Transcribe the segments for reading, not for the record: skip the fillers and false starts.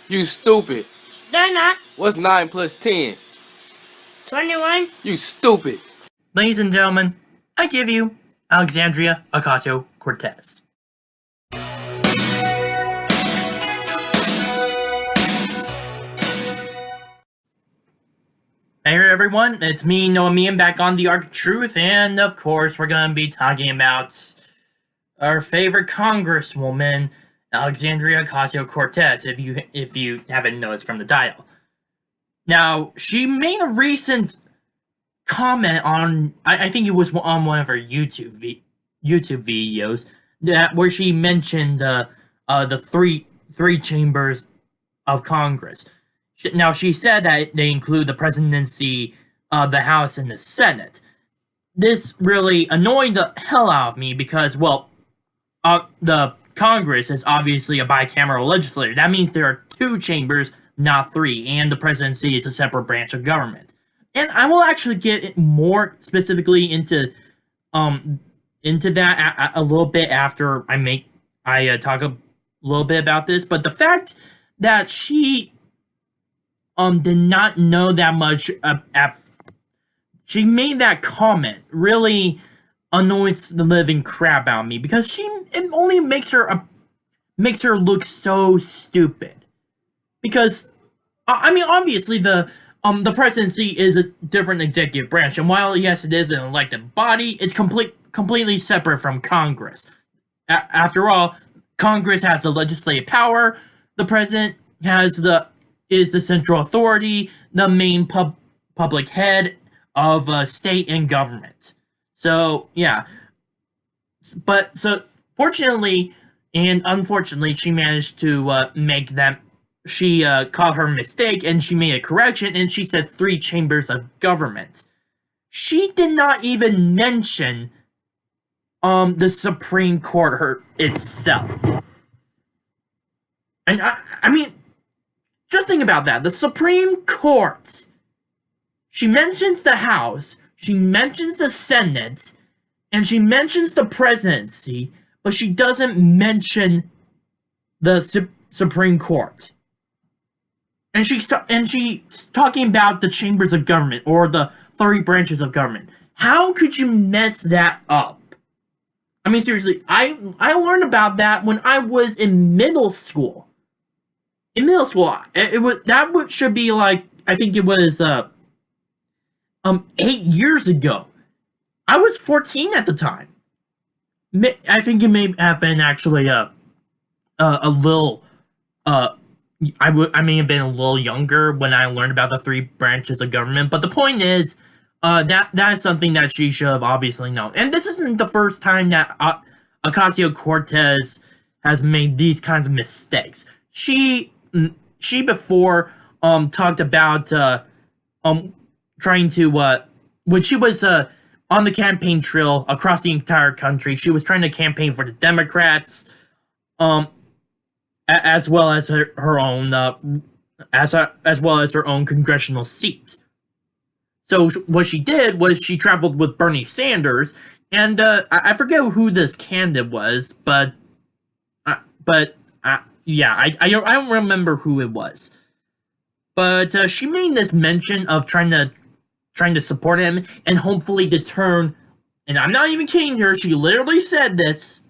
You stupid. They're not. What's 9 plus 10? 21. You stupid. Ladies and gentlemen, I give you Alexandria Ocasio-Cortez. Hey everyone, it's me, Noah Meehan, back on the Arc of Truth, and of course we're going to be talking about our favorite congresswoman, Alexandria Ocasio-Cortez, if you haven't noticed from the title. Now, she made a recent comment on, I think it was on one of her YouTube videos, where she mentioned the three chambers of Congress. Now, she said that they include the presidency, the House, and the Senate. This really annoyed the hell out of me because, well, the Congress is obviously a bicameral legislature. That means there are 2 chambers, not 3, and the presidency is a separate branch of government. And I will actually get more specifically into that a little bit after I talk a little bit about this. But the fact that she did not know that much. She made that comment really annoys the living crap out of me because it only makes her look so stupid. Because I mean, obviously the presidency is a different executive branch, and while yes, it is an elected body, it's completely separate from Congress. After all, Congress has the legislative power. The president is the central authority, the main public head of state and government. So, yeah. But, so, fortunately and unfortunately, she managed to make them. She caught her mistake, and she made a correction, and she said 3 chambers of government. She did not even mention the Supreme Court itself. And, I mean, just think about that. The Supreme Court. She mentions the House, she mentions the Senate, and she mentions the presidency, but she doesn't mention the Supreme Court. And she's talking about the chambers of government, or the 3 branches of government. How could you mess that up? I mean, seriously, I learned about that when I was in middle school. In middle school, should be like, I think it was 8 years ago. I was 14 at the time. I think it may have been actually a little I may have been a little younger when I learned about the 3 branches of government. But the point is, that is something that she should have obviously known. And this isn't the first time that Ocasio-Cortez has made these kinds of mistakes. She before talked about trying to when she was on the campaign trail across the entire country, she was trying to campaign for the Democrats, as well as her own as well as her own congressional seat. So what she did was she traveled with Bernie Sanders, and I forget who this candidate was, but yeah, I don't remember who it was. But she made this mention of trying to support him and hopefully to turn, and I'm not even kidding her, she literally said this,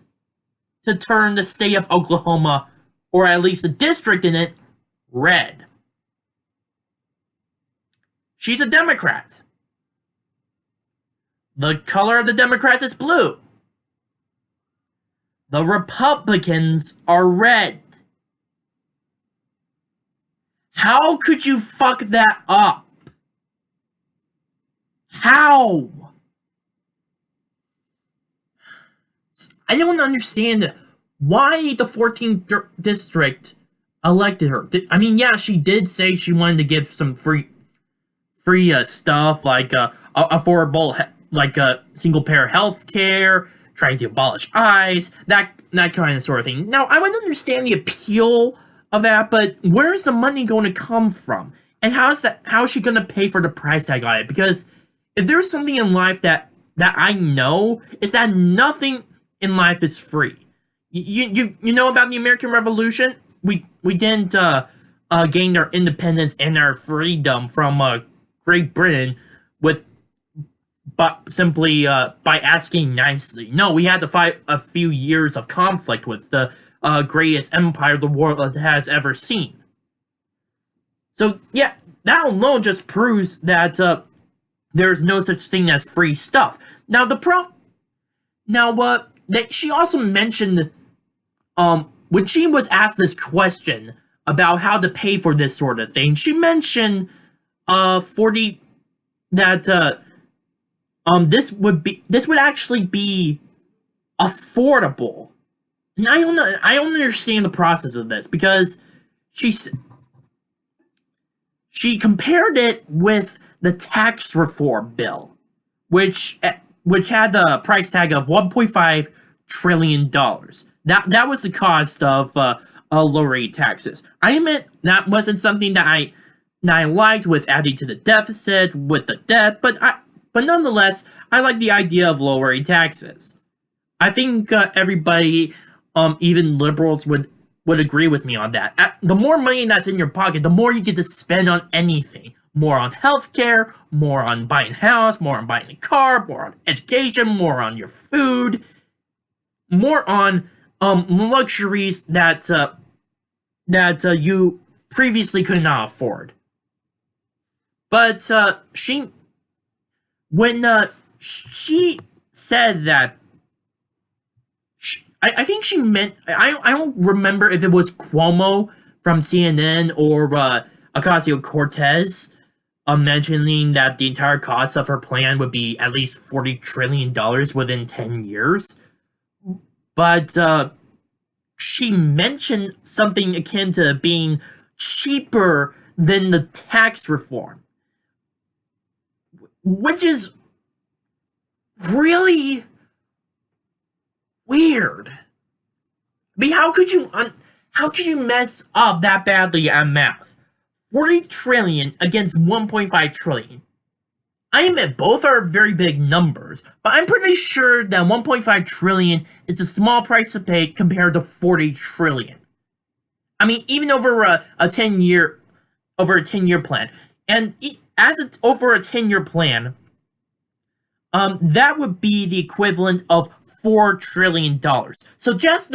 to turn the state of Oklahoma, or at least the district in it, red. She's a Democrat. The color of the Democrats is blue. The Republicans are red. How could you fuck that up? How? I don't understand why the 14th district elected her. I mean, yeah, she did say she wanted to give some free stuff like affordable, like single-payer health care, trying to abolish ICE, that kind of sort of thing. Now, I would understand the appeal of that, but where's the money going to come from? And how is she going to pay for the price tag on it? Because if there's something in life that I know, is that nothing in life is free. You know about the American Revolution? We didn't gain their independence and their freedom from Great Britain with but simply by asking nicely. No, we had to fight a few years of conflict with the greatest empire the world has ever seen. So yeah, that alone just proves that there's no such thing as free stuff. Now she also mentioned when she was asked this question about how to pay for this sort of thing, she mentioned 40 that this would actually be affordable. And I don't understand the process of this, because she compared it with the tax reform bill, which had the price tag of $1.5 trillion. That was the cost of lowering taxes. I admit that wasn't something that I liked, with adding to the deficit with the debt, but nonetheless, I like the idea of lowering taxes. I think everybody, even liberals, would agree with me on that. The more money that's in your pocket, the more you get to spend on anything. More on healthcare, more on buying a house, more on buying a car, more on education, more on your food, more on luxuries that you previously could not afford. But she said that, I think she meant, I don't remember if it was Cuomo from CNN or Ocasio-Cortez mentioning that the entire cost of her plan would be at least $40 trillion within 10 years. But she mentioned something akin to being cheaper than the tax reform, which is really weird. I mean, how could you mess up that badly at math? 40 trillion against 1.5 trillion. I admit both are very big numbers, but I'm pretty sure that 1.5 trillion is a small price to pay compared to 40 trillion. I mean, even over a 10-year plan, and over a 10-year plan, that would be the equivalent of $4 trillion. So just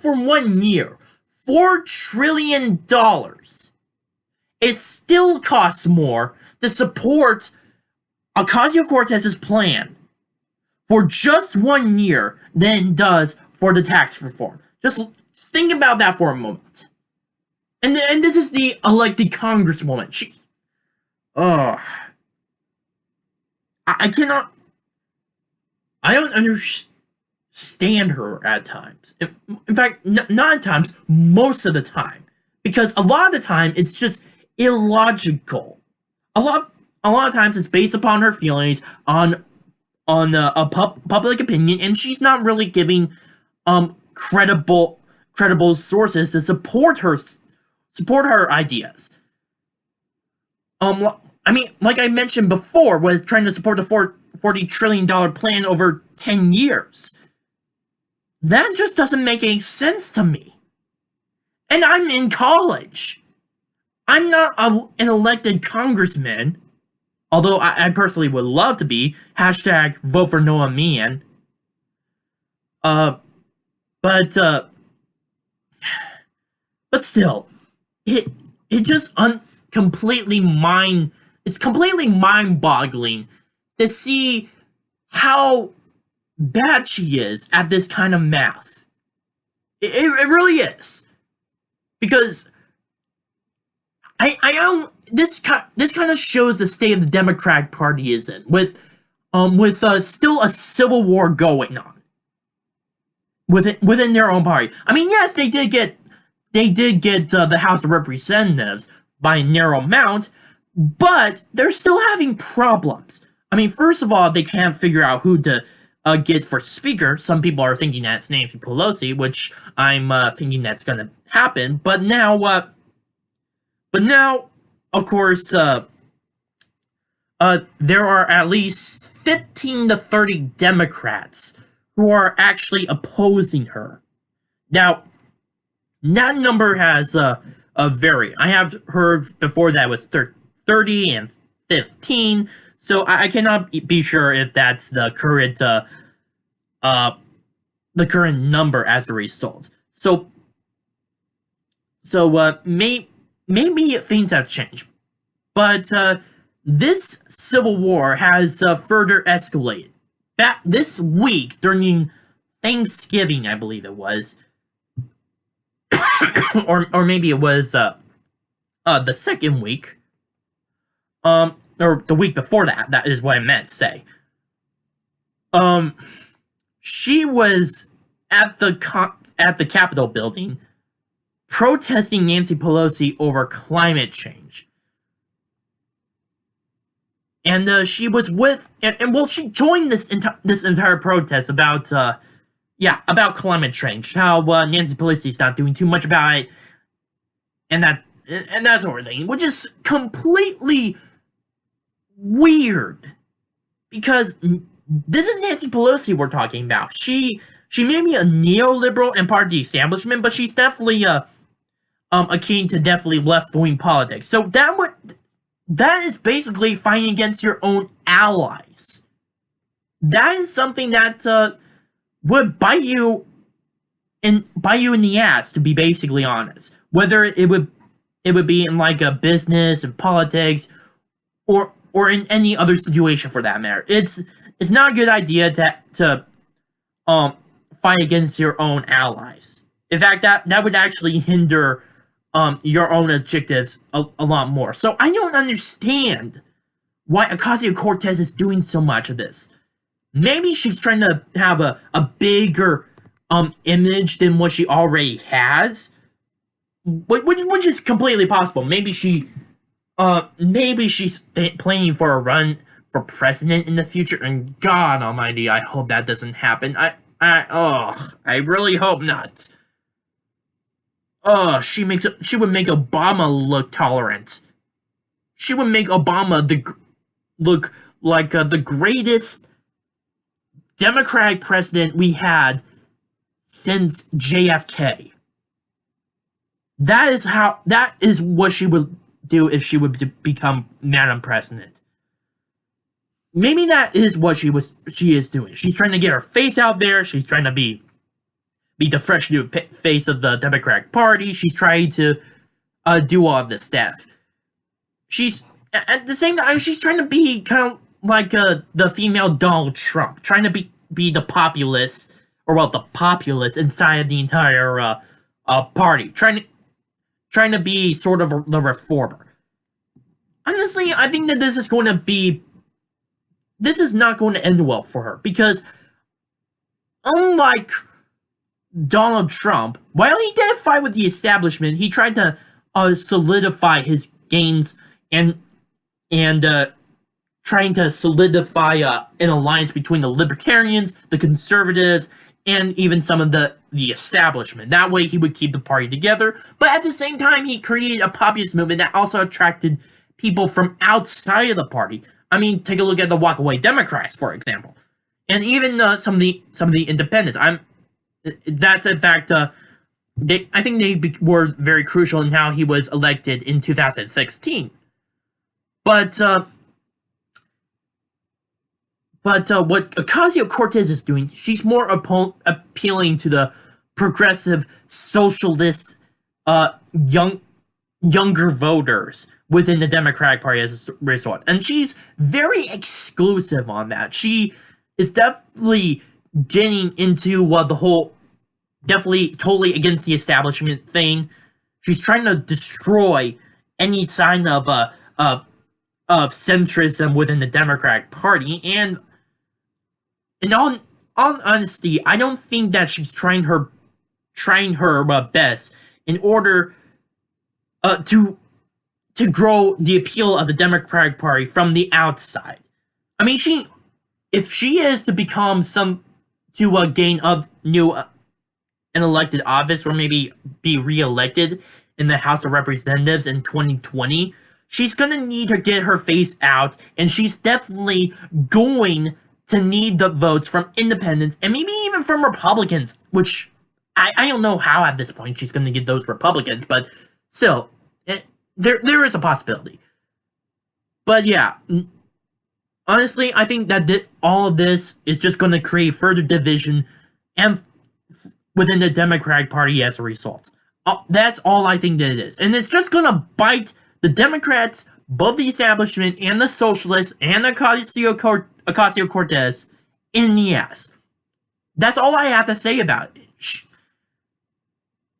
for 1 year, $4 trillion. It still costs more to support Ocasio-Cortez's plan for just 1 year than it does for the tax reform. Just think about that for a moment. And this is the elected congresswoman. I don't understand her at times. In fact, not at times, most of the time. Because a lot of the time, it's just illogical. A lot of times, it's based upon her feelings on public opinion, and she's not really giving credible sources to support her ideas. I mean, like I mentioned before, was trying to support a $40 trillion plan over 10 years. That just doesn't make any sense to me. And I'm in college. I'm not an elected congressman, although I personally would love to be. Hashtag vote for Noah Meehan. But still, it just completely mind-boggling to see how bad she is at this kind of math. It really is. Because this kind of shows the state of the Democratic Party is in, with still a civil war going on within their own party. I mean, yes, they did get the House of Representatives by a narrow amount, but they're still having problems. I mean, first of all, they can't figure out who to get for speaker. Some people are thinking that it's Nancy Pelosi, which I'm thinking that's going to happen. But now, of course, there are at least 15 to 30 Democrats who are actually opposing her. Now, that number has vary. I have heard before that it was 30 and 15, so I cannot be sure if that's the current number as a result. Maybe things have changed, but this civil war has further escalated. Back this week during Thanksgiving, I believe it was, or maybe it was the second week, or the week before that. That is what I meant to say. She was at the Capitol building protesting Nancy Pelosi over climate change. And she was with, she joined this entire protest about climate change. How Nancy Pelosi's not doing too much about it, and that sort of thing, which is completely weird, because this is Nancy Pelosi we're talking about. She may be a neoliberal and part of the establishment, but she's definitely akin to definitely left-wing politics. So that is basically fighting against your own allies. That is something that would bite you in the ass, to be basically honest. Whether it would be in like a business and politics, or in any other situation for that matter. It's not a good idea to fight against your own allies. In fact, that would actually hinder your own objectives a lot more. So I don't understand why Ocasio-Cortez is doing so much of this. Maybe she's trying to have a bigger image than what she already has, which is completely possible. Maybe she's planning for a run for president in the future, and God Almighty, I hope that doesn't happen. I really hope not. She would make Obama look tolerant. She would make Obama look like the greatest Democratic president we had since JFK. That is what she would do if she would become Madam President. Maybe that is what she is doing. She's trying to get her face out there. She's trying to be the fresh new face of the Democratic Party. She's trying to do all of this stuff. She's at the same time, she's trying to be kind of like the female Donald Trump, trying to be the populist, the populist inside of the entire party, trying to be sort of the reformer. Honestly, I think that this is not going to end well for her, because unlike Donald Trump, while he did fight with the establishment, he tried to solidify his gains and trying to solidify an alliance between the libertarians, the conservatives, and even some of the establishment. That way he would keep the party together, but at the same time he created a populist movement that also attracted people from outside of the party. I mean, take a look at the walkaway Democrats, for example, and even some of the independents. That's in fact, I think they were very crucial in how he was elected in 2016. But what Ocasio-Cortez is doing, she's more appealing to the progressive, socialist, younger voters within the Democratic Party as a result. And she's very exclusive on that. She is definitely getting into the whole definitely totally against the establishment thing. She's trying to destroy any sign of centrism within the Democratic Party, and in all honesty, I don't think that she's trying her best in order to grow the appeal of the Democratic Party from the outside. I mean, if she is to become gain of new an elected office, or maybe be re-elected in the House of Representatives in 2020, she's gonna need to get her face out, and she's definitely going to need the votes from independents and maybe even from Republicans, which I don't know how at this point she's gonna get those Republicans, but Still, there is a possibility. But yeah, honestly, I think that all of this is just going to create further division and within the Democratic Party as a result. That's all I think that it is. And it's just going to bite the Democrats, both the establishment and the socialists and Ocasio-Cortez in the ass. That's all I have to say about it.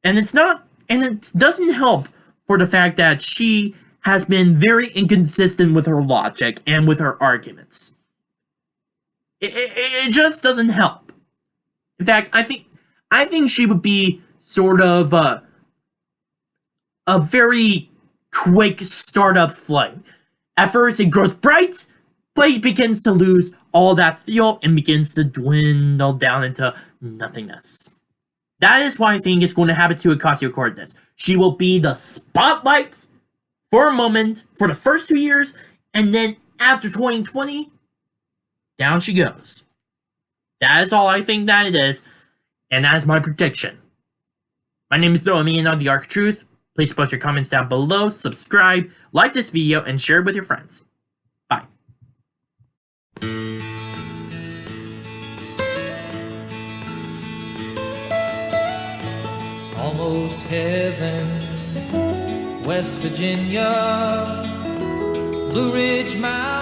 And it doesn't help for the fact that she has been very inconsistent with her logic and with her arguments. It just doesn't help. In fact, I think she would be sort of a very quick startup flame. At first, it grows bright, but it begins to lose all that fuel and begins to dwindle down into nothingness. That is why I think it's going to happen to Ocasio-Cortez. She will be the spotlight for a moment for the first 2 years, and then after 2020, down she goes. That is all I think that it is, and that is my prediction. My name is Noemi, and I'm the Arc of Truth. Please post your comments down below, subscribe, like this video, and share it with your friends. Bye. Almost heaven, West Virginia, Blue Ridge Mountain.